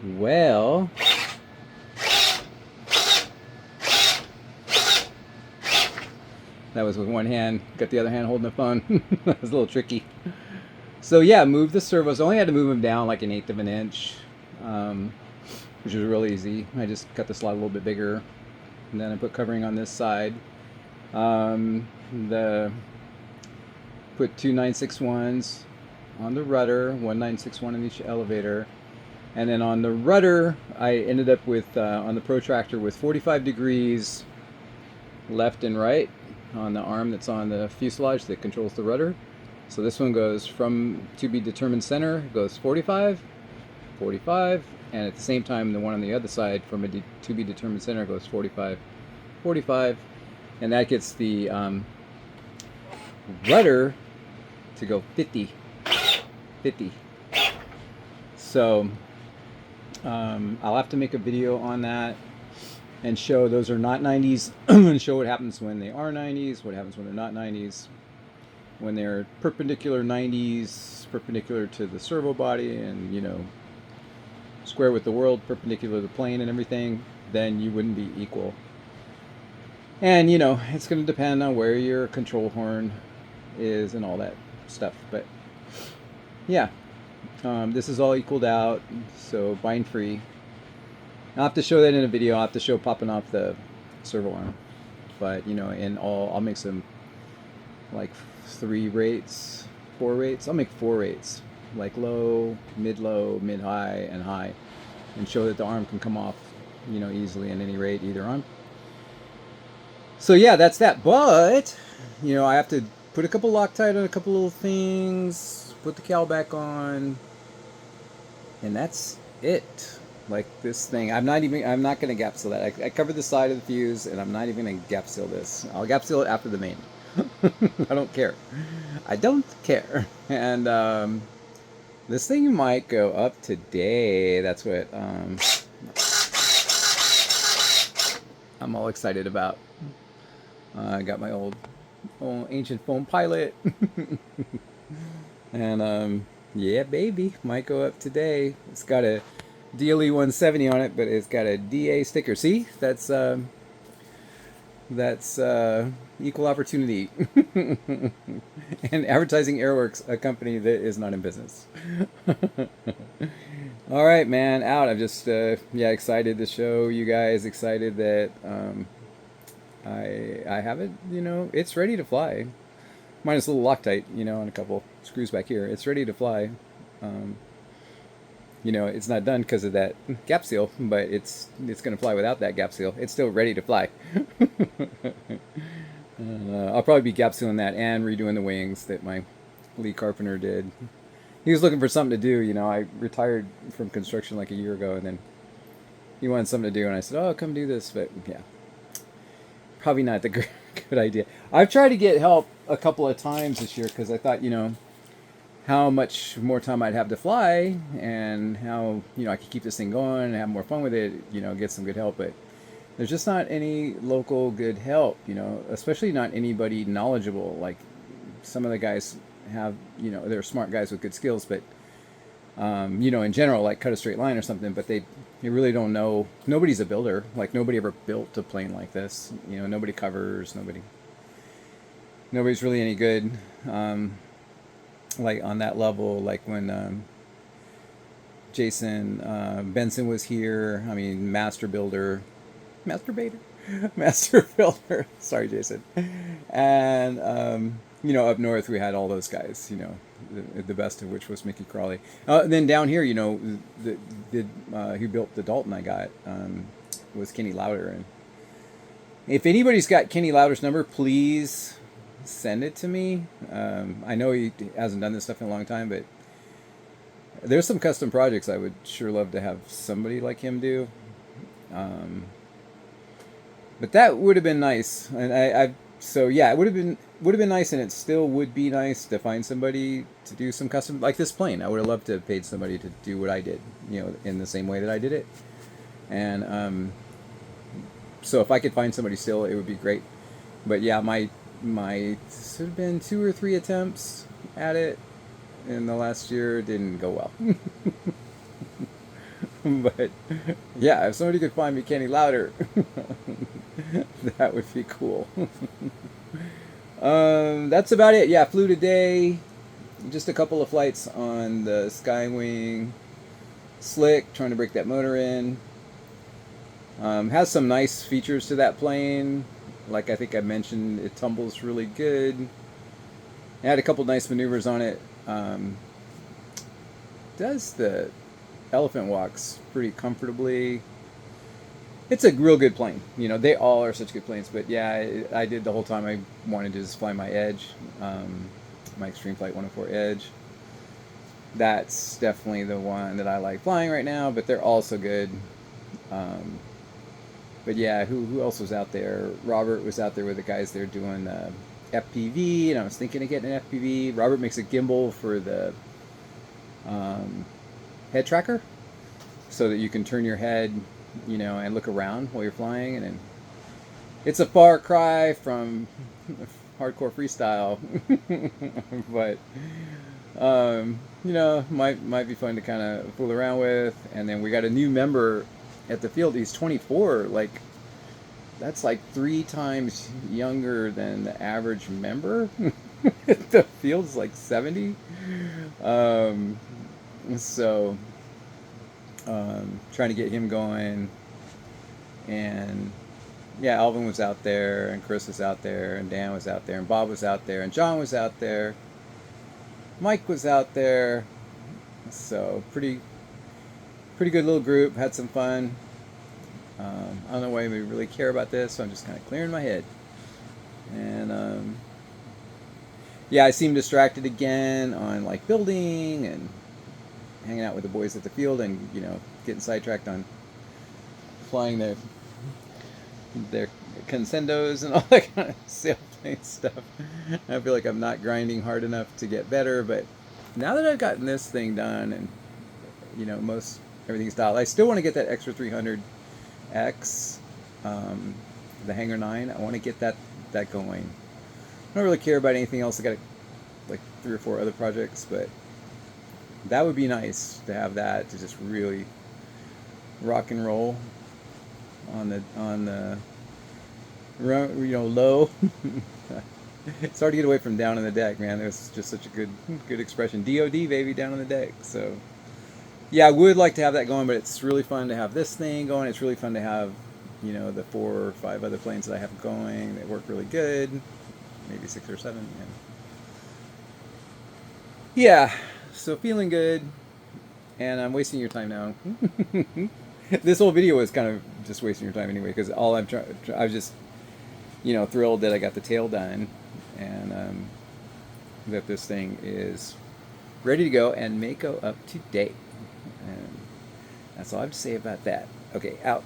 Well, that was with one hand. Got the other hand holding the phone. That was a little tricky. So yeah, move the servos. I only had to move them down like an eighth of an inch, um, which was real easy. I just cut the slot a little bit bigger, and then I put covering on this side. Um, the put two 961s on the rudder, one 961 in each elevator, and then on the rudder, I ended up with on the protractor with 45 degrees left and right on the arm that's on the fuselage that controls the rudder. So this one goes from to be determined center, goes 45, 45, and at the same time the one on the other side from a to be determined center goes 45, 45, and that gets the rudder to go 50, 50. So I'll have to make a video on that and show those are not 90s and show what happens when they are 90s, what happens when they're not 90s. When they're perpendicular 90s, perpendicular to the servo body and, you know, square with the world, perpendicular to the plane and everything, then you wouldn't be equal. And, you know, it's going to depend on where your control horn is and all that stuff. But, yeah, this is all equaled out, so bind free. I'll have to show that in a video. I'll have to show popping off the servo arm. But, you know, in all, I'll make some, like, 3 rates, 4 rates. I'll make 4 rates, like low, mid-high, and high, and show that the arm can come off, you know, easily in any rate, either arm. So yeah, that's that. But, you know, I have to put a couple Loctite on a couple little things, put the cowl back on, and that's it. Like this thing, I'm not going to gap seal that. I covered the side of the fuse, and I'm not even going to gap seal this. I'll gap seal it after the main. I don't care. I don't care. And this thing might go up today. That's what I'm all excited about. I got my old ancient foam pilot. And yeah, baby, might go up today. It's got a DLE 170 on it, but it's got a DA sticker. See, that's equal opportunity. And advertising Aeroworks, a company that is not in business. All right, man, out. I'm just yeah, excited to show you guys, excited that I have it, you know, it's ready to fly. Minus a little Loctite, you know, and a couple screws back here. It's ready to fly. You know, it's not done because of that gap seal, but it's going to fly without that gap seal. It's still ready to fly. I'll probably be gap sealing that and redoing the wings that my Lee Carpenter did. He was looking for something to do. You know, I retired from construction like a year ago, and then he wanted something to do, and I said, "Oh, come do this." But yeah, probably not the good idea. I've tried to get help a couple of times this year because I thought, you know, how much more time I'd have to fly and how, you know, I could keep this thing going and have more fun with it, you know, get some good help. But there's just not any local good help, you know, especially not anybody knowledgeable. Like some of the guys have, you know, they're smart guys with good skills, but, you know, in general, like cut a straight line or something, but they really don't know. Nobody's a builder. Like nobody ever built a plane like this. You know, nobody covers, nobody's really any good. Like on that level, like when Jason Benson was here. I mean, master builder, master builder. Sorry, Jason. And you know, up north we had all those guys. You know, the best of which was Mickey Crawley. Then down here, you know, who built the Dalton I got was Kenny Lauder. And if anybody's got Kenny Lauder's number, please send it to me. I know he hasn't done this stuff in a long time, but there's some custom projects I would sure love to have somebody like him do. But that would have been nice, and so yeah, it would have been nice, and it still would be nice to find somebody to do some custom like this plane. I would have loved to have paid somebody to do what I did, you know, in the same way that I did it. And so if I could find somebody still, it would be great. But yeah, my this have been 2 or 3 attempts at it in the last year. Didn't go well. But yeah, if somebody could find me Kenny louder, that would be cool. That's about it. Yeah, flew today. Just a couple of flights on the Skywing Slick, trying to break that motor in. Has some nice features to that plane. Like I think I mentioned, it tumbles really good. It had a couple nice maneuvers on it. Does the elephant walks pretty comfortably. It's a real good plane. You know, they all are such good planes. But yeah, I did the whole time. I wanted to just fly my Edge, my Extreme Flight 104 Edge. That's definitely the one that I like flying right now. But they're all so good. But yeah, who else was out there? Robert was out there with the guys there doing FPV, and I was thinking of getting an FPV. Robert makes a gimbal for the head tracker, so that you can turn your head, you know, and look around while you're flying. And then it's a far cry from hardcore freestyle, but you know, might be fun to kind of fool around with. And then we got a new member at the field. He's 24. Like, that's like 3 times younger than the average member. The field's like 70. So trying to get him going. And yeah, Alvin was out there, and Chris was out there, and Dan was out there, and Bob was out there, and John was out there, Mike was out there. So pretty good little group. Had some fun. I don't know why anybody really care about this, so I'm just kind of clearing my head. And yeah, I seem distracted again on like building and hanging out with the boys at the field, and you know, getting sidetracked on flying their Consendos and all that kind of sailplane stuff. I feel like I'm not grinding hard enough to get better, but now that I've gotten this thing done, and you know, everything's dialed, I still want to get that extra 300X, the Hangar 9. I want to get that going. I don't really care about anything else. I got like 3 or 4 other projects, but that would be nice to have that, to just really rock and roll on the you know, low. It's hard to get away from down on the deck, man. It's just such a good expression. DOD, baby, down on the deck. So yeah, I would like to have that going, but it's really fun to have this thing going. It's really fun to have, you know, the 4 or 5 other planes that I have going. They work really good. Maybe 6 or 7. Yeah, so feeling good. And I'm wasting your time now. This whole video was kind of just wasting your time anyway, because all I was just, you know, thrilled that I got the tail done, and that this thing is ready to go and Mako up to date. And that's all I have to say about that. Okay, out.